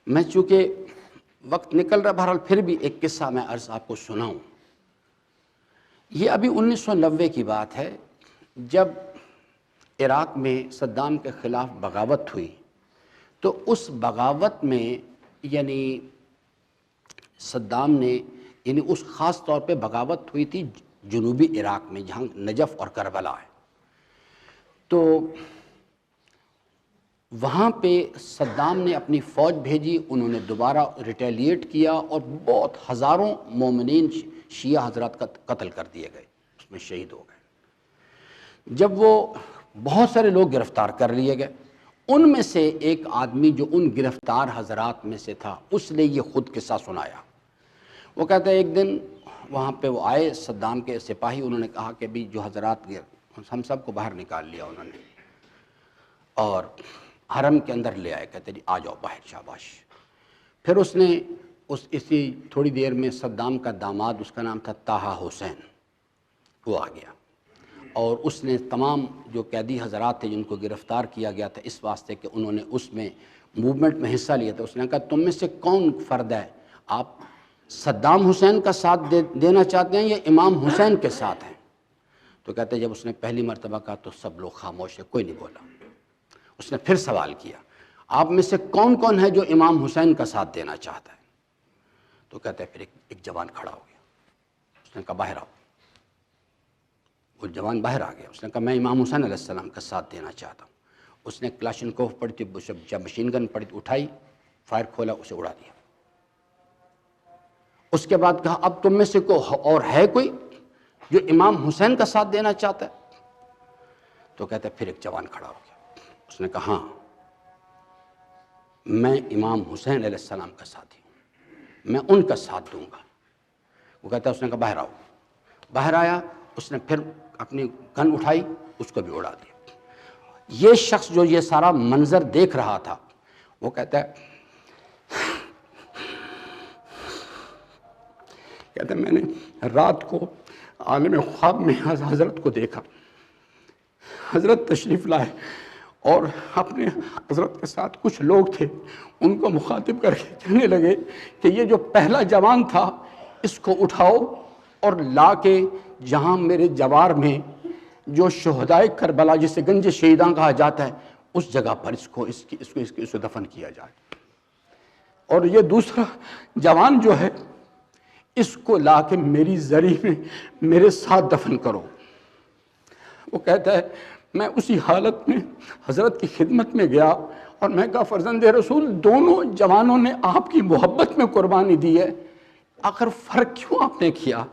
میں چونکہ وقت نکل رہا، بہرحال پھر بھی ایک قصہ میں عرض آپ کو سناؤں۔ یہ ابھی 1990 کی بات ہے، جب عراق میں صدام کے خلاف بغاوت ہوئی، تو اس بغاوت میں یعنی صدام نے اس خاص طور پہ بغاوت ہوئی تھی جنوبی عراق میں، جہاں نجف اور کربلا ہے۔ تو وہاں پہ صدام نے اپنی فوج بھیجی، انہوں نے دوبارہ ریٹیلیٹ کیا اور بہت ہزاروں مومنین شیعہ حضرات کا قتل کر دیے گئے، اس میں شہید ہو گئے۔ جب وہ بہت سارے لوگ گرفتار کر لیے گئے، ان میں سے ایک آدمی جو ان گرفتار حضرات میں سے تھا، اس نے یہ خود قصہ سنایا۔ وہ کہتا ہے ایک دن وہاں پہ وہ آئے صدام کے سپاہی، انہوں نے کہا کہ بھی جو حضرات ہم سب کو باہر نکال لیا انہوں نے اور حرم کے اندر لے آئے، کہتے جی آ جاؤ باہر، شاباش۔ پھر اس نے اسی تھوڑی دیر میں صدام کا داماد، اس کا نام تھا طٰہٰ حسین، وہ آ گیا اور اس نے تمام جو قیدی حضرات تھے جن کو گرفتار کیا گیا تھا اس واسطے کہ انہوں نے اس میں موومنٹ میں حصہ لیا تھا، اس نے کہا تم میں سے کون فرد ہے، آپ صدام حسین کا ساتھ دینا چاہتے ہیں یا امام حسین کے ساتھ ہیں؟ تو کہتے ہیں جب اس نے پہلی مرتبہ کہا تو سب لوگ خاموش ہے، کوئی نہیں بولا۔ اس نے پھر سوال کیا آپ میں سے کون کون ہے جو امام حسین کا ساتھ دینا چاہتا ہے؟ تو کہتے ہیں پھر ایک جوان کھڑا ہو گیا، اس نے کہا باہر آؤ۔ وہ جوان باہر آ گیا، اس نے کہا میں امام حسین علیہ السلام کا ساتھ دینا چاہتا ہوں۔ اس نے کلاشنکوف پڑی تھی، جب مشین گن پڑی تھی، اٹھائی، فائر کھولا، اسے اڑا دیا۔ اس کے بعد کہا اب تم میں سے اور ہے کوئی جو امام حسین کا ساتھ دینا چاہتا ہے؟ تو کہتے پھر ایک جوان کھڑا ہو گیا، اس نے کہا ہاں میں امام حسین علیہ السلام کا ساتھی ہوں، میں ان کا ساتھ دوں گا۔ وہ کہتا ہے اس نے کہا باہر آؤ۔ باہر آیا، اس نے پھر اپنی گن اٹھائی، اس کو بھی اڑا دیا۔ یہ شخص جو یہ سارا منظر دیکھ رہا تھا، وہ کہتا ہے میں نے رات کو عالم خواب میں حضرت کو دیکھا، حضرت تشریف لائے اور اپنے حضرت کے ساتھ کچھ لوگ تھے، ان کو مخاطب کر کے کہنے لگے کہ یہ جو پہلا جوان تھا اس کو اٹھاؤ اور لا کے جہاں میرے جوار میں جو شہدائے کربلا جسے گنج شہیداں کہا جاتا ہے اس جگہ پر اس کو دفن کیا جائے، اور یہ دوسرا جوان جو ہے اس کو لا کے میری زری میں میرے ساتھ دفن کرو۔ وہ کہتا ہے میں اسی حالت میں حضرت کی خدمت میں گیا اور میں کہا فرزند رسول دونوں جوانوں نے آپ کی محبت میں قربانی دی ہے، آخر فرق کیوں آپ نے کیا؟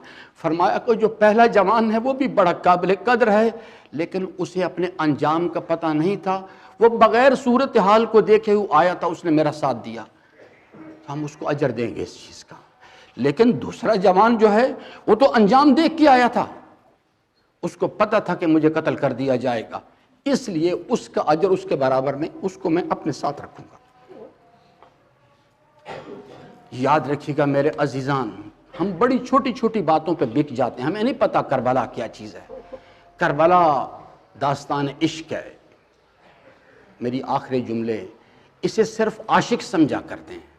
فرمایا کہ جو پہلا جوان ہے وہ بھی بڑا قابل قدر ہے، لیکن اسے اپنے انجام کا پتہ نہیں تھا، وہ بغیر صورتحال کو دیکھے ہوئے آیا تھا، اس نے میرا ساتھ دیا، ہم اس کو اجر دیں گے اس چیز کا۔ لیکن دوسرا جوان جو ہے وہ تو انجام دیکھ کے آیا تھا، اس کو پتہ تھا کہ مجھے قتل کر دیا جائے گا، اس لیے اس کا اجر اس کے برابر نہیں، اس کو میں اپنے ساتھ رکھوں گا۔ یاد رکھیے گا میرے عزیزان، ہم بڑی چھوٹی چھوٹی باتوں پہ بک جاتے ہیں، ہمیں نہیں پتہ کربلا کیا چیز ہے۔ کربلا داستان عشق ہے۔ میری آخری جملے، اسے صرف عاشق سمجھا کرتے ہیں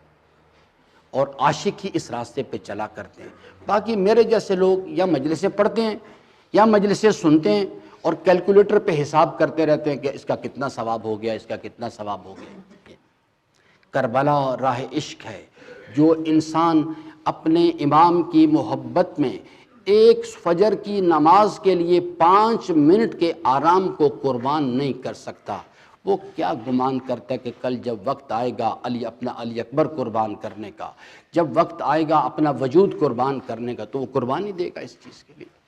اور عاشق ہی اس راستے پہ چلا کرتے ہیں، باقی میرے جیسے لوگ یا مجلسیں پڑھتے ہیں یا مجلسیں سنتے ہیں اور کیلکولیٹر پہ حساب کرتے رہتے ہیں کہ اس کا کتنا ثواب ہو گیا، اس کا کتنا ثواب ہو گیا۔ کربلا راہ عشق ہے، جو انسان اپنے امام کی محبت میں ایک فجر کی نماز کے لیے 5 منٹ کے آرام کو قربان نہیں کر سکتا، وہ کیا گمان کرتا ہے کہ کل جب وقت آئے گا اپنا علی اکبر قربان کرنے کا، جب وقت آئے گا اپنا وجود قربان کرنے کا، تو وہ قربانی دے گا اس چیز کے لیے۔